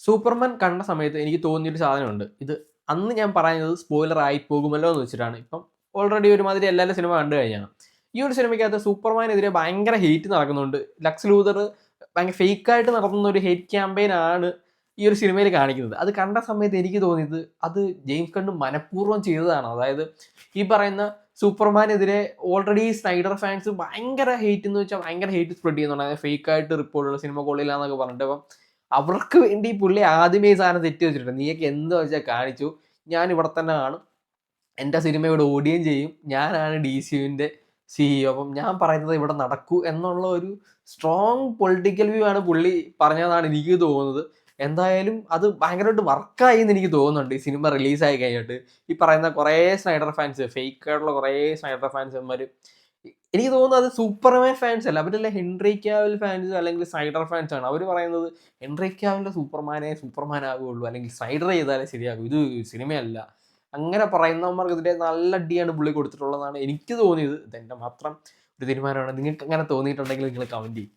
Superman കണ്ട സമയത്ത് എനിക്ക് തോന്നിയൊരു സാധനമുണ്ട്. ഇത് അന്ന് ഞാൻ പറയുന്നത് സ്പോയിലർ ആയി പോകുമല്ലോ എന്ന് വെച്ചിട്ടാണ്. ഇപ്പം ഓൾറെഡി ഒരുമാതിരി എല്ലാവരും സിനിമ കണ്ടു കഴിഞ്ഞാണ്. ഈ ഒരു സിനിമയ്ക്കകത്ത് സൂപ്പർമാനെതിരെ ഭയങ്കര ഹെയ്റ്റ് നടക്കുന്നുണ്ട്. ലക്സ് ലൂഥർ ഭയങ്കര ഫേക്കായിട്ട് നടത്തുന്ന ഒരു ഹെയ്റ്റ് ക്യാമ്പയിൻ ആണ് ഈ ഒരു സിനിമയിൽ കാണിക്കുന്നത്. അത് കണ്ട സമയത്ത് എനിക്ക് തോന്നിയത് അത് ജെയിംസ് ഗൺ മനഃപൂർവ്വം ചെയ്തതാണ്. അതായത് ഈ പറയുന്ന സൂപ്പർമാനെതിരെ ഓൾറെഡി സ്നൈഡർ ഫാൻസ് ഭയങ്കര ഹെയ്റ്റ് എന്ന് വെച്ചാൽ ഭയങ്കര ഹെയ്റ്റ് സ്പ്രെഡ് ചെയ്യുന്നുണ്ട്. അതായത് ഫേക്കായിട്ട് റിപ്പോർട്ടുകൾ സിനിമ കൊള്ളില്ല എന്നൊക്കെ പറഞ്ഞിട്ട്. അപ്പം അവർക്ക് വേണ്ടി പുള്ളി ആദ്യമേ ഈ സാധനം തെറ്റി വെച്ചിട്ടുണ്ട്. നീയൊക്കെ എന്ത് വെച്ചാൽ കാണിച്ചു, ഞാൻ ഇവിടെ തന്നെ കാണും, എൻ്റെ സിനിമ ഇവിടെ ഓടുകയും ചെയ്യും, ഞാനാണ് DCUവിൻ്റെ CEO, അപ്പം ഞാൻ പറയുന്നത് ഇവിടെ നടക്കൂ എന്നുള്ള ഒരു സ്ട്രോങ് പൊളിറ്റിക്കൽ വ്യൂ ആണ് പുള്ളി പറഞ്ഞതെന്നാണ് എനിക്ക് തോന്നുന്നത്. എന്തായാലും അത് ഭയങ്കരമായിട്ട് വർക്കായി എന്ന് എനിക്ക് തോന്നുന്നുണ്ട്. ഈ സിനിമ റിലീസായി കഴിഞ്ഞിട്ട് ഈ പറയുന്ന കുറേ സ്നൈഡർ ഫാൻസ്, ഫേക്ക് ആയിട്ടുള്ള കുറേ സ്നൈഡർ ഫാൻസ്മാർ, എനിക്ക് തോന്നുന്നത് അത് സൂപ്പർമാൻ ഫാൻസ് അല്ല, അവരെല്ലാം ഹെൻറി ക്യാവിൽ ഫാൻസ് അല്ലെങ്കിൽ സ്നൈഡർ ഫാൻസ് ആണ്. അവർ പറയുന്നത് ഹെൻറി ക്യാവിൻ്റെ സൂപ്പർമാൻ ആകുകയുള്ളൂ, അല്ലെങ്കിൽ സ്നൈഡർ ചെയ്താലേ ശരിയാകും, ഇത് സിനിമയല്ല. അങ്ങനെ പറയുന്നവന്മാർക്ക് ഇതിൻ്റെ നല്ല അടിയാണ് പുള്ളി കൊടുത്തിട്ടുള്ളതാണ് എനിക്ക് തോന്നിയത്. ഇതെൻ്റെ മാത്രം ഒരു തീരുമാനമാണ്. നിങ്ങൾക്ക് അങ്ങനെ തോന്നിയിട്ടുണ്ടെങ്കിൽ നിങ്ങൾ കമൻറ്റ് ചെയ്യും.